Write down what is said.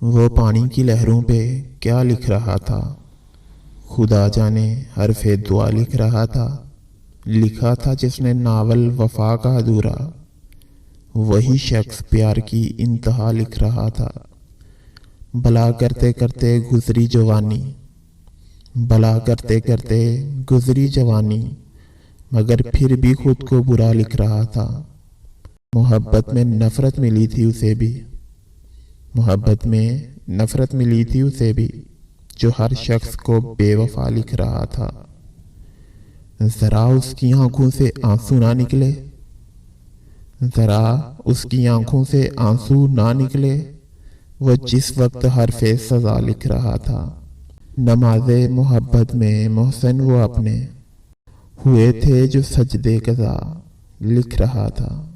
वो पानी की लहरों पे क्या लिख रहा था, खुदा जाने हरफ़े दुआ लिख रहा था। लिखा था जिसने नावल वफा का अधूरा, वही शख्स प्यार की इंतहा लिख रहा था। भला करते करते गुजरी जवानी, भला करते करते गुजरी जवानी, मगर फिर भी खुद को बुरा लिख रहा था। मोहब्बत में नफ़रत मिली थी उसे भी, मोहब्बत में नफ़रत मिली थी उसे भी, जो हर शख्स को बेवफा लिख रहा था। ज़रा उसकी आंखों से आंसू ना निकले, ज़रा उसकी आंखों से आंसू ना निकले, वो जिस वक्त हरफ़े सज़ा लिख रहा था। नमाज़े मोहब्बत में मोहसिन वो अपने हुए थे जो सजदे कज़ा लिख रहा था।